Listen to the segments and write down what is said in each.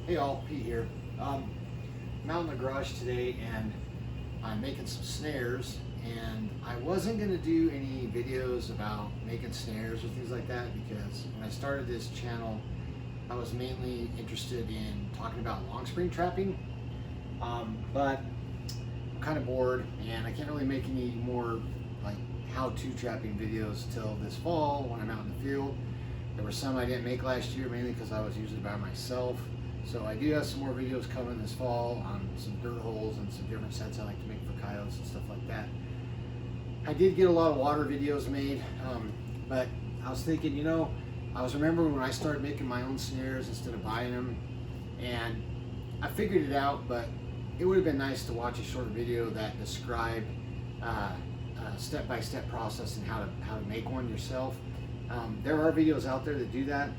Hey all, Pete here. I'm out in the garage today and I'm making some snares, and I wasn't going to do any videos about making snares or things like that because when I started this channel I was mainly interested in talking about long spring trapping, but I'm kind of bored and I can't really make any more like how-to trapping videos till this fall when I'm out in the field. There were some I didn't make last year mainly because I was usually by myself. So I do have some more videos coming this fall on some dirt holes and some different sets I like to make for coyotes and stuff like that. I did get a lot of water videos made, but I was thinking, I was remembering when I started making my own snares instead of buying them, and I figured it out, but it would have been nice to watch a short video that described step-by-step process and how to make one yourself. There are videos out there that do that.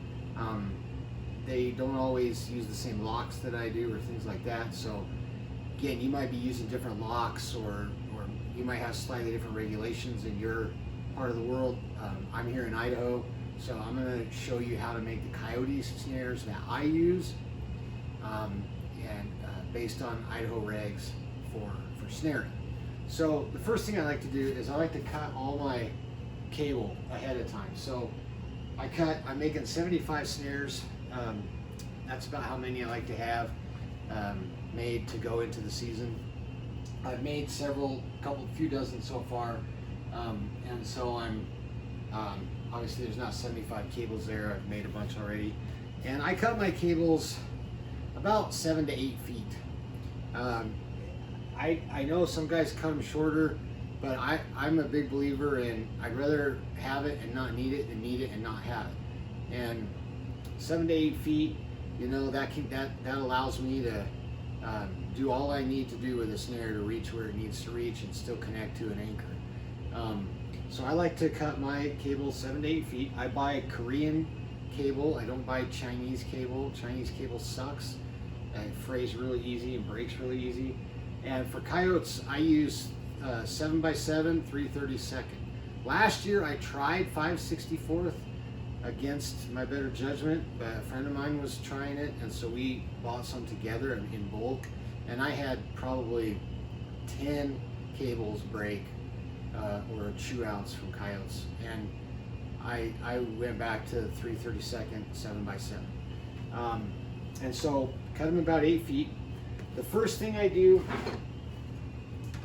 They don't always use the same locks that I do or things like that. So again, you might be using different locks or you might have slightly different regulations in your part of the world. I'm here in Idaho, so I'm going to show you how to make the Coyote snares that I use, and based on Idaho regs for snaring. So the first thing I like to do is I like to cut all my cable ahead of time. So I'm making 75 snares. That's about how many I like to have made to go into the season. I've made few dozen so far, and so I'm obviously there's not 75 cables there. I've made a bunch already, and I cut my cables about 7 to 8 feet. I know some guys cut them shorter, but I'm a big believer in I'd rather have it and not need it than need it and not have it. And 7 to 8 feet, that allows me to do all I need to do with a snare to reach where it needs to reach and still connect to an anchor. So I like to cut my cable 7 to 8 feet. I buy Korean cable. I don't buy Chinese cable. Chinese cable sucks. It frays really easy and breaks really easy. And for coyotes, I use 7x7 3/32. Last year I tried 5/64 against my better judgment, but a friend of mine was trying it, and so we bought some together in bulk, and I had probably 10 cables break or chew outs from coyotes, and I went back to 3/32 7x7, and so cut them about 8 feet. The first thing I do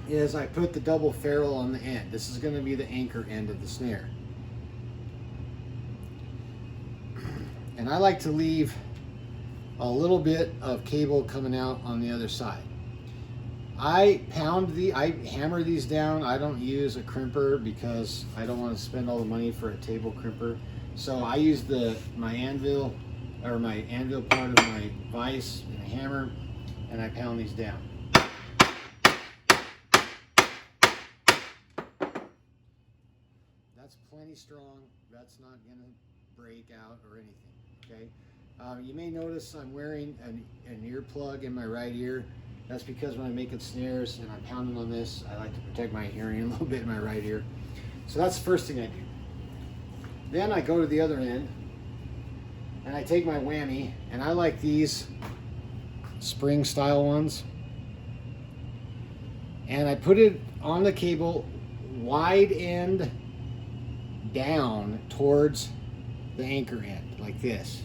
is I put the double ferrule on the end. This is going to be the anchor end of the snare. And I like to leave a little bit of cable coming out on the other side. I hammer these down. I don't use a crimper because I don't want to spend all the money for a table crimper. So I use my anvil part of my vise and a hammer, and I pound these down. That's plenty strong. That's not going to break out or anything. Okay. You may notice I'm wearing an earplug in my right ear. That's because when I'm making snares and I'm pounding on this, I like to protect my hearing a little bit in my right ear. So that's the first thing I do. Then I go to the other end and I take my whammy, and I like these spring style ones, and I put it on the cable wide end down towards the anchor end like this.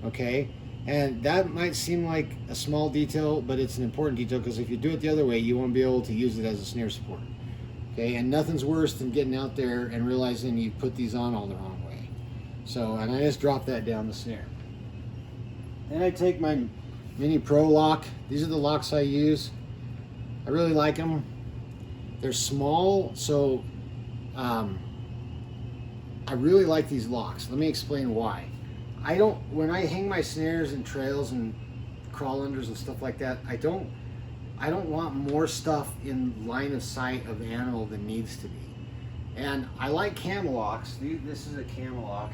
Okay, and that might seem like a small detail, but it's an important detail because if you do it the other way, you won't be able to use it as a snare support. Okay, and nothing's worse than getting out there and realizing you put these on all the wrong way. So, and I just drop that down the snare. Then I take my Mini Pro lock. These are the locks I use. I really like them. They're small, so I really like these locks. Let me explain why. When I hang my snares in trails and crawl unders and stuff like that, I don't want more stuff in line of sight of the animal than needs to be. And I like cam locks. This is a cam lock.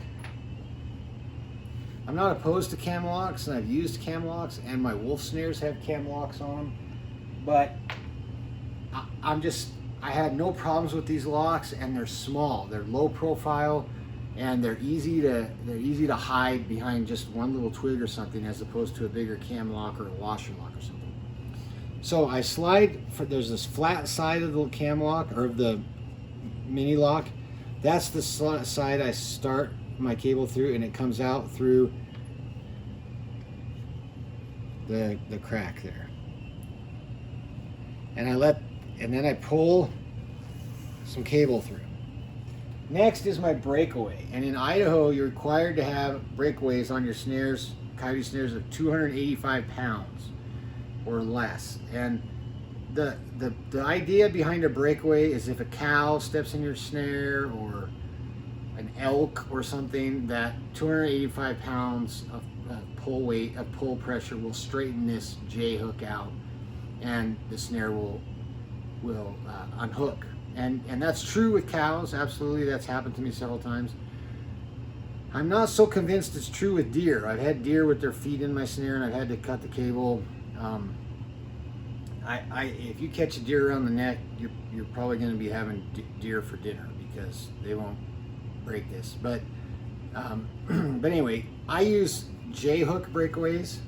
I'm not opposed to cam locks, and I've used cam locks, and my wolf snares have cam locks on them, but I had no problems with these locks, and they're small. They're low profile. and they're easy to hide behind just one little twig or something, as opposed to a bigger cam lock or a washer lock or something. So I slide there's this flat side of the cam lock, or of the mini lock. That's the side I start my cable through, and it comes out through the crack there. And then I pull some cable through. Next is my breakaway. And in Idaho, you're required to have breakaways on your snares, Coyote snares, of 285 pounds or less. And the idea behind a breakaway is if a cow steps in your snare, or an elk or something, that 285 pounds of pull weight, of pull pressure, will straighten this J hook out, and the snare will unhook. And that's true with cows. Absolutely, that's happened to me several times. I'm not so convinced it's true with deer. I've had deer with their feet in my snare, and I've had to cut the cable. If you catch a deer around the neck, you're probably going to be having deer for dinner, because they won't break this. But anyway, I use J hook breakaways.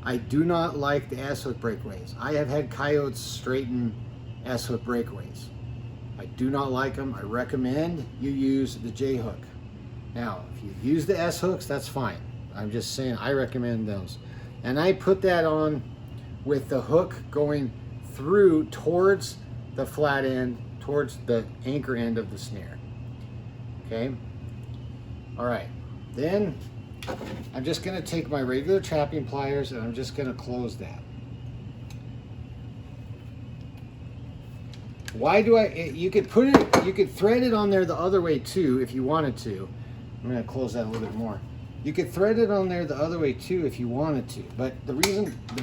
I do not like the S hook breakaways. I have had coyotes straighten S hook breakaways. I do not like them. I recommend you use the J hook. Now, if you use the S hooks, that's fine. I'm just saying I recommend those. And I put that on with the hook going through towards the flat end, towards the anchor end of the snare. Okay? All right. Then I'm just going to take my regular trapping pliers, and I'm just going to close that. Why do you could thread it on there the other way too if you wanted to. I'm going to close that a little bit more. You could thread it on there the other way too if you wanted to. But the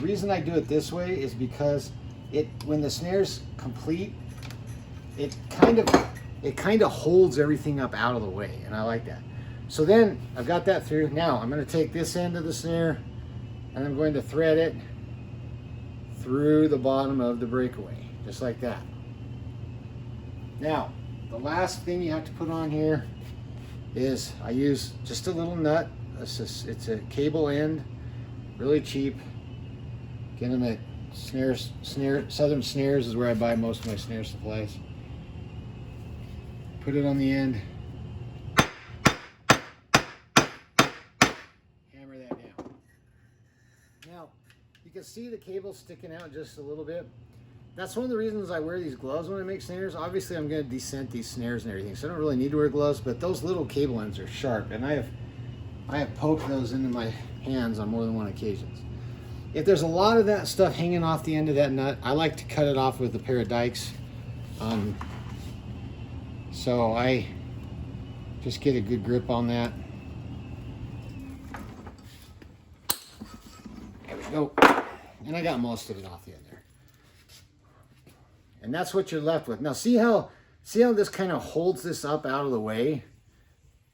reason I do it this way is because when the snare's complete, it kind of holds everything up out of the way, and I like that. So then I've got that through. Now I'm going to take this end of the snare, and I'm going to thread it through the bottom of the breakaway, just like that. Now, the last thing you have to put on here is I use just a little nut. It's a cable end, really cheap. Get them at Southern Snares is where I buy most of my snare supplies. Put it on the end. Hammer that down. Now, you can see the cable sticking out just a little bit. That's one of the reasons I wear these gloves when I make snares. Obviously, I'm going to descent these snares and everything, so I don't really need to wear gloves, but those little cable ends are sharp, and I have poked those into my hands on more than one occasion. If there's a lot of that stuff hanging off the end of that nut, I like to cut it off with a pair of dikes. So I just get a good grip on that. There we go. And I got most of it off the end there. And that's what you're left with. Now see how this kind of holds this up out of the way?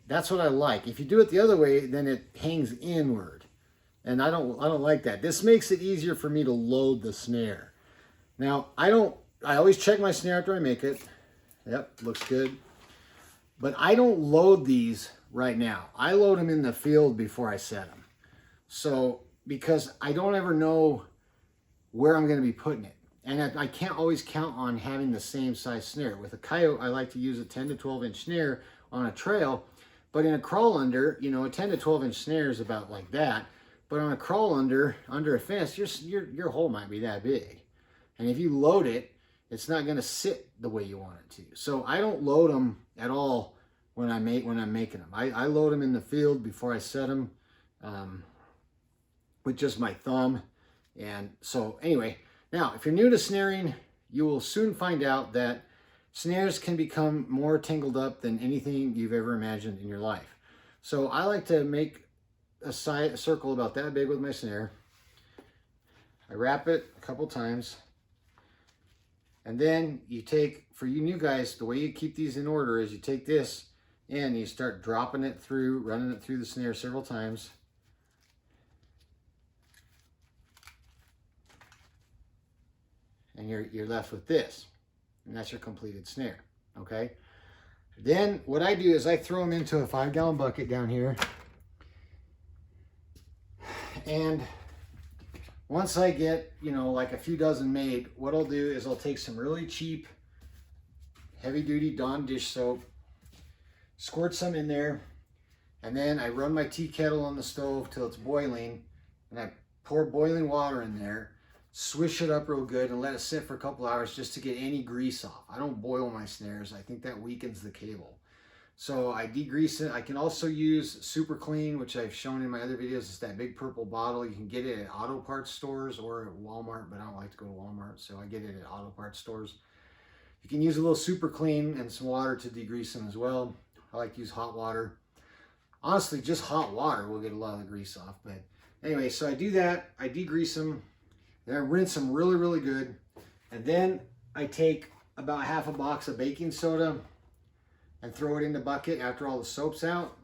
That's what I like. If you do it the other way, then it hangs inward. And I don't like that. This makes it easier for me to load the snare. Now, I always check my snare after I make it. Yep, looks good. But I don't load these right now. I load them in the field before I set them. So, because I don't ever know where I'm going to be putting it. And I can't always count on having the same size snare. With a coyote, I like to use a 10 to 12 inch snare on a trail. But in a crawl under, a 10 to 12 inch snare is about like that. But on a crawl under a fence, your hole might be that big. And if you load it, it's not going to sit the way you want it to. So I don't load them at all when I'm making them. I load them in the field before I set them with just my thumb. And so anyway, now if you're new to snaring, you will soon find out that snares can become more tangled up than anything you've ever imagined in your life. So I like to make a circle about that big with my snare. I wrap it a couple times. And then you take, for you new guys, the way you keep these in order is you take this and you start dropping it through, running it through the snare several times. And you're left with this. And that's your completed snare. Okay? Then what I do is I throw them into a 5-gallon bucket down here. And once I get, you know, like a few dozen made, what I'll do is I'll take some really cheap, heavy-duty Dawn dish soap, squirt some in there, and then I run my tea kettle on the stove till it's boiling, and I pour boiling water in there, swish it up real good, and let it sit for a couple hours just to get any grease off. I don't boil my snares. I think that weakens the cable. So I degrease it. I can also use Super Clean, which I've shown in my other videos. It's that big purple bottle. You can get it at auto parts stores or at Walmart, but I don't like to go to Walmart, so I get it at auto parts stores. You can use a little Super Clean and some water to degrease them as well. I like to use hot water. Honestly, just hot water will get a lot of the grease off. But anyway, so I do that. I degrease them. Then I rinse them really, really good. And then I take about half a box of baking soda and throw it in the bucket after all the soap's out.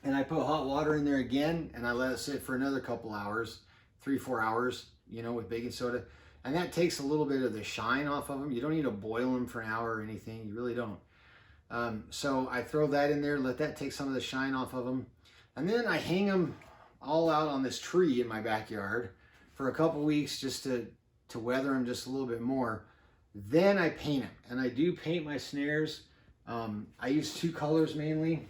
And I put hot water in there again, and I let it sit for another couple hours, 3-4 hours, you know, with baking soda. And that takes a little bit of the shine off of them. You don't need to boil them for an hour or anything. You really don't. So I throw that in there, let that take some of the shine off of them. And then I hang them all out on this tree in my backyard for a couple weeks just to weather them just a little bit more. Then I paint them, and I do paint my snares. I use 2 colors mainly.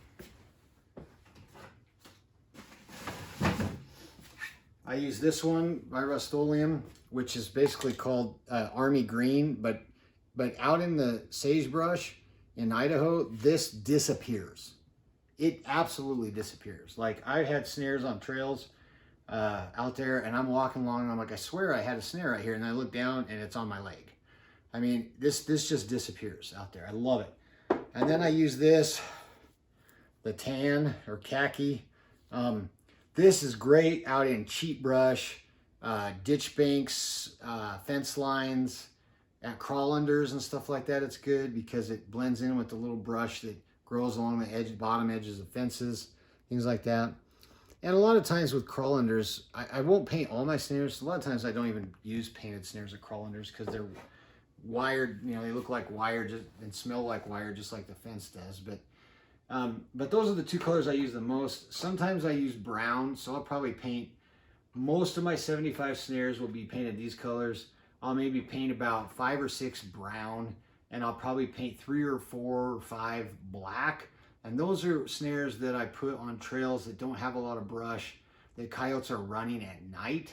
I use this one by Rust-Oleum, which is basically called Army Green, but out in the sagebrush in Idaho, this disappears. It absolutely disappears. Like, I had snares on trails out there, and I'm walking along, and I'm like, I swear I had a snare right here, and I look down, and it's on my leg. I mean, this just disappears out there. I love it. And then I use this, the tan or khaki. This is great out in cheap brush, ditch banks, fence lines, at crawl unders and stuff like that. It's good because it blends in with the little brush that grows along the edge, bottom edges of fences, things like that. And a lot of times with crawl unders, I won't paint all my snares. A lot of times I don't even use painted snares or crawl unders because they're wired, you know, they look like wire and smell like wire, just like the fence does. But those are the 2 colors I use the most. Sometimes I use brown, so I'll probably paint, most of my 75 snares will be painted these colors. I'll maybe paint about 5 or 6 brown, and I'll probably paint 3 or 4 or 5 black. And those are snares that I put on trails that don't have a lot of brush, that coyotes are running at night,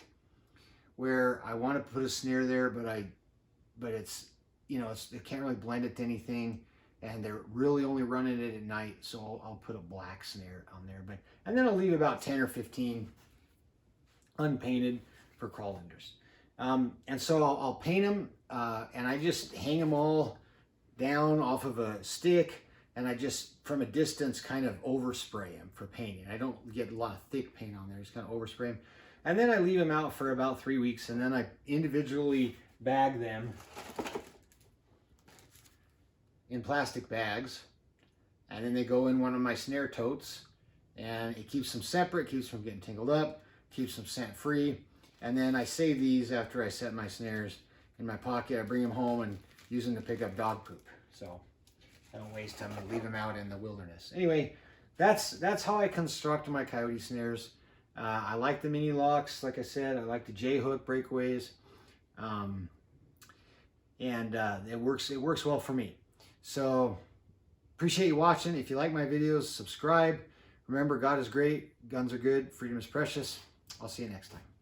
where I want to put a snare there, but it's, you know, it can't really blend it to anything, and they're really only running it at night, so I'll put a black snare on there. And then I'll leave about 10 or 15 unpainted for crawl unders. And so I'll paint them, and I just hang them all down off of a stick, and I just, from a distance, kind of overspray them for painting. I don't get a lot of thick paint on there, just kind of overspray them. And then I leave them out for about 3 weeks, and then I individually bag them in plastic bags, and then they go in one of my snare totes, and it keeps them separate, keeps them from getting tangled up, keeps them scent free. And then I save these after I set my snares in my pocket. I bring them home and use them to pick up dog poop, so I don't waste time to leave them out in the wilderness. Anyway, that's how I construct my Coyote snares. I like the mini locks, like I said. I like the Hook Breakaways. And it works well for me. So appreciate you watching. If you like my videos, subscribe. Remember, God is great, guns are good, freedom is precious. I'll see you next time.